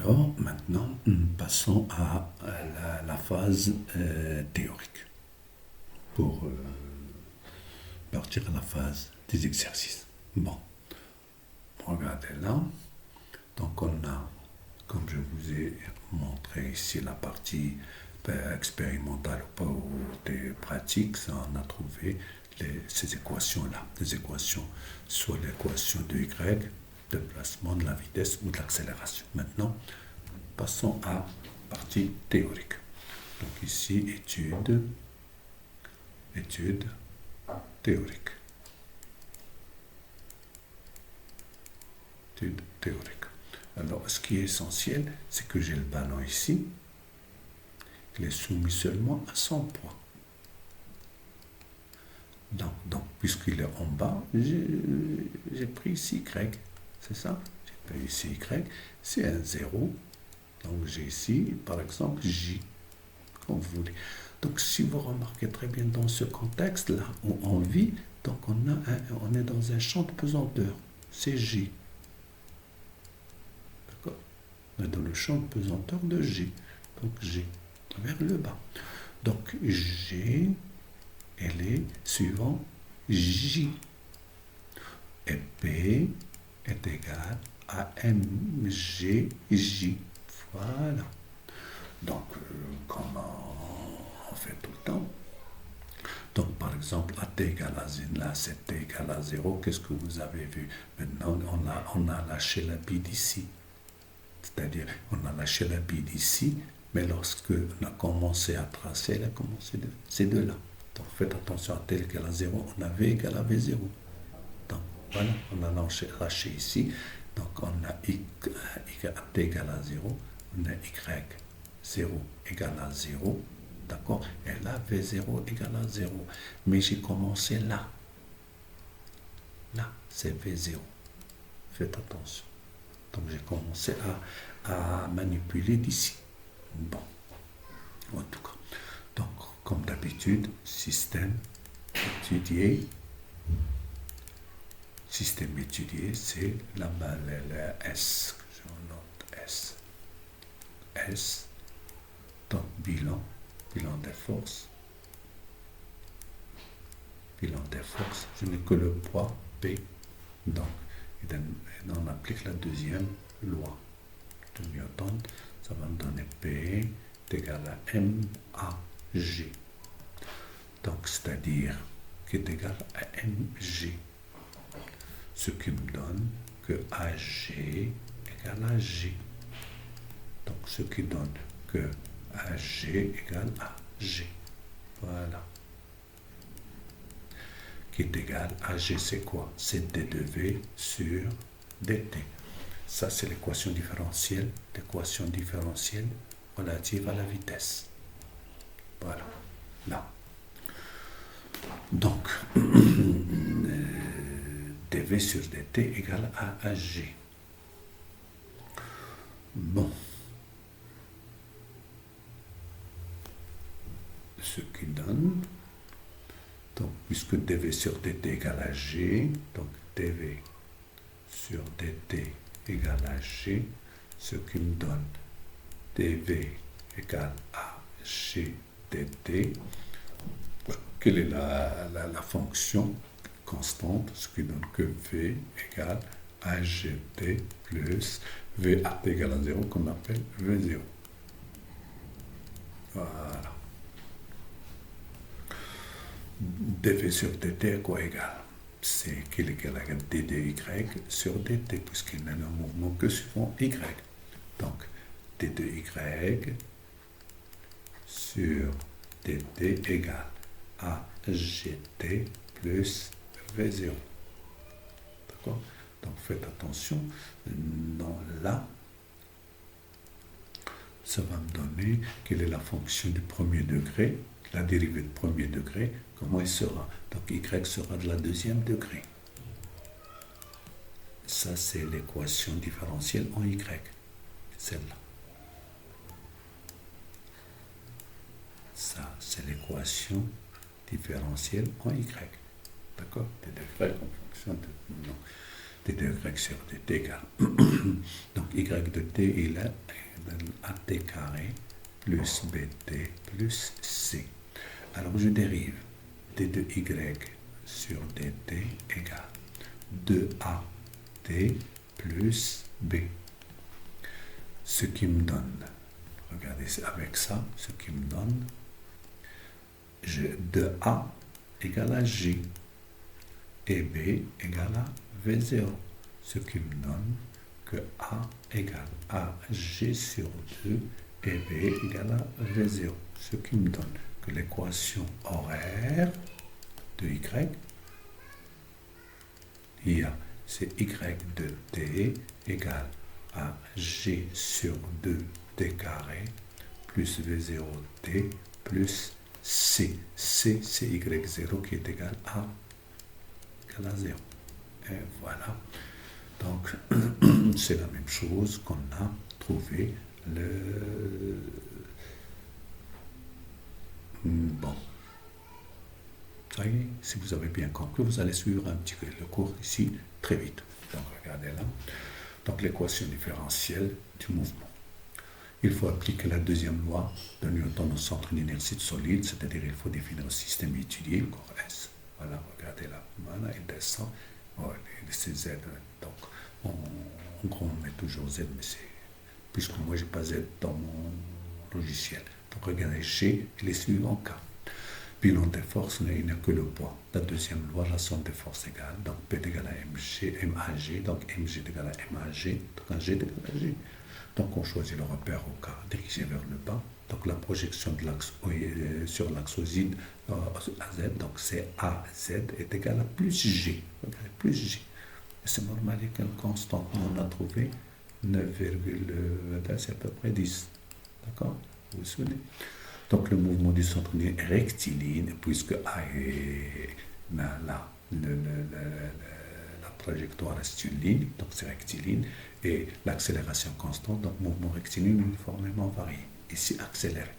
Alors, maintenant, passons à la phase théorique pour partir à la phase des exercices. Bon, regardez là. Donc, on a, comme je vous ai montré ici, la partie expérimentale ou des pratiques, ça, on a trouvé ces équations-là. Des équations, soit l'équation de Y, de placement de la vitesse ou de l'accélération. Maintenant, passons à la partie théorique. Donc ici, étude théorique. Étude théorique. Alors, ce qui est essentiel, c'est que j'ai le ballon ici. Il est soumis seulement à son poids. Donc puisqu'il est en bas, j'ai pris ici Y. C'est ça? J'ai pris ici Y. C'est un 0. Donc j'ai ici, par exemple, J. Comme vous voulez. Donc si vous remarquez très bien dans ce contexte-là où on vit, donc on est dans un champ de pesanteur. C'est J. D'accord? On est dans le champ de pesanteur de J. Donc J. Vers le bas. Donc G, elle est suivant J. Et P est égal à MGJ. Voilà. Donc, comme on fait tout le temps. Donc, par exemple, AT égale à 0, là, c'est T égale à 0. Qu'est-ce que vous avez vu? Maintenant, on a lâché la bille d'ici. C'est-à-dire, on a lâché la bille d'ici, mais lorsque on a commencé à tracer, elle a commencé de ces deux-là. Donc, faites attention à T égale à 0, on a V égale à V0. Donc, voilà, on a lâché ici. Donc, on a T égale à 0, on a Y0 égale à 0, d'accord? Et là, V0 égale à 0. Mais j'ai commencé là. Là, c'est V0. Faites attention. Donc, j'ai commencé à manipuler d'ici. Bon, en tout cas. Donc, comme d'habitude, système étudié. Système étudié, c'est la S. Je note S. S. Donc, bilan des forces. Bilan des forces, je n'ai que le poids P. Donc, on applique la deuxième loi de Newton. Ça va me donner P est égal à MAG. Donc, c'est-à-dire qui est égal à MG. Ce qui me donne que AG égale à G. Donc, ce qui donne que AG égale à G. Voilà. Qui est égal à G, c'est quoi? C'est D de V sur dt. Ça, c'est l'équation différentielle relative à la vitesse. Voilà. Là. Donc, dv sur dt égale à ag. Bon. Ce qui donne, donc, puisque dv sur dt égale à g, donc dv sur dt égale à g, ce qui me donne dv égale à g dt. Quelle est la fonction constante, ce qui donne que v égale à gt plus v at égale à 0, qu'on appelle v0. Voilà. dv sur dt est quoi égal? C'est qu'il est égal à d de y sur dt, puisqu'il n'a un mouvement que suivant y. Donc, d de y sur dt égale à gt plus v0. D'accord? Donc, faites attention. Là, ça va me donner quelle est la fonction du premier degré, la dérivée de premier degré, comment elle sera. Donc, y sera de la deuxième degré. Ça, c'est l'équation différentielle en y, celle-là. Ça, c'est l'équation différentielle en y. D'accord? D de y en fonction de... Non. D de y sur dt égale Donc y de t, il est at carré plus bt plus c. Alors je dérive d de y sur dt égale 2at plus b. Ce qui me donne, regardez avec ça, ce qui me donne, 2a égale à j et b égale à v0. Ce qui me donne que a égale à g sur 2 et b égale à v0. Ce qui me donne que l'équation horaire de y, c'est y de t égale à g sur 2 t carré plus v0t plus c. C, c'est y0 qui est égal à 0. Et voilà. Donc, c'est la même chose qu'on a trouvé Bon. Ça y est, si vous avez bien compris, vous allez suivre un petit peu le cours ici très vite. Donc, regardez là. Donc, l'équation différentielle du mouvement. Il faut appliquer la deuxième loi de Newton au centre d'inertie solide, c'est-à-dire il faut définir un système étudié, corps S. Voilà, regardez là. Voilà, il descend. Voilà, c'est Z. Donc, en gros, on met toujours Z, mais c'est puisque moi, je n'ai pas Z dans mon logiciel. Donc, regardez, G et les suivants K. Bilan des forces, il n'y a que le poids. La deuxième loi, la somme des forces égale. Donc, P est égal à MAG. Donc, MG est égal à MAG. Donc, G est égal à G. Donc, on choisit le repère au K, dirigé vers le bas. Donc, la projection de l'axe sur l'axe OSID AZ, donc c'est AZ est égal à plus G. Regardez, plus G. C'est normal, il y a quelle constante on a trouvé 9,20, c'est à peu près 10. D'accord? Vous vous souvenez? Donc, le mouvement du centre est rectiligne, puisque A est la trajectoire reste une ligne, donc c'est rectiligne, et l'accélération constante, donc mouvement rectiligne uniformément varié, ici accéléré.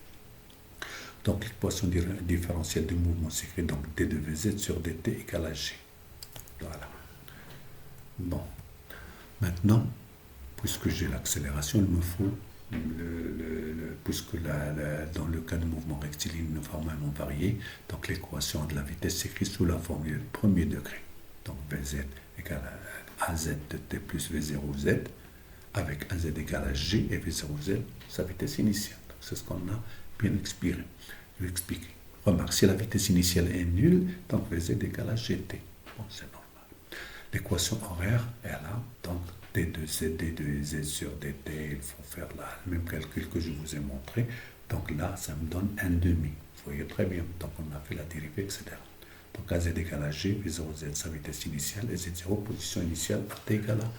Donc, l'équation différentielle du mouvement s'écrit donc d de vz sur dt égale à g. Voilà. Bon. Maintenant, puisque j'ai l'accélération, il me faut puisque dans le cas de mouvement rectiligne uniformément varié, donc l'équation de la vitesse s'écrit sous la formule premier degré. Donc Vz égale à Az de t plus V0z, avec Az égale à G et V0z, sa vitesse initiale. C'est ce qu'on a bien expliqué. Remarque, si la vitesse initiale est nulle, donc Vz égale à Gt. Bon, c'est normal. L'équation horaire est là, donc d de z, d de z sur dt, il faut faire le même calcul que je vous ai montré. Donc là, ça me donne 1 demi. Vous voyez très bien. Donc on a fait la dérivée, etc. Donc AZ égale à G, V0Z, sa vitesse initiale, et Z0, position initiale, t égale à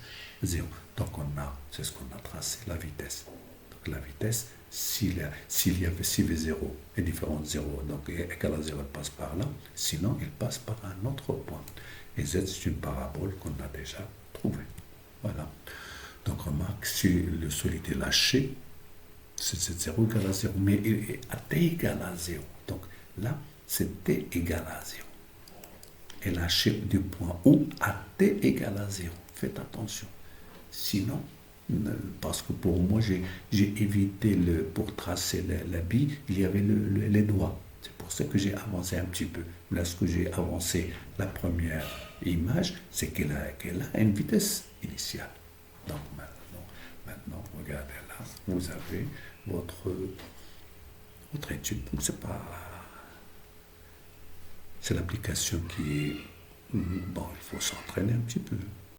0. Donc on a, c'est ce qu'on a tracé, la vitesse. Donc la vitesse, si V0 est différent de 0, donc égal à 0, elle passe par là. Sinon, il passe par un autre point. Et Z, c'est une parabole qu'on a déjà trouvée. Voilà. Donc, remarque, si le solide est lâché, c'est 0 égale à 0. Mais à t égale à 0. Donc, là, c'est t égale à 0. Et lâché du point O à t égale à 0. Faites attention. Sinon, parce que pour moi, j'ai évité, pour tracer la bille, il y avait les doigts. C'est pour ça que j'ai avancé un petit peu. Là, ce que j'ai avancé, la première image, c'est qu'elle a une vitesse initiale. Donc maintenant, regardez là, vous avez votre étude. C'est l'application qui est... Bon, il faut s'entraîner un petit peu.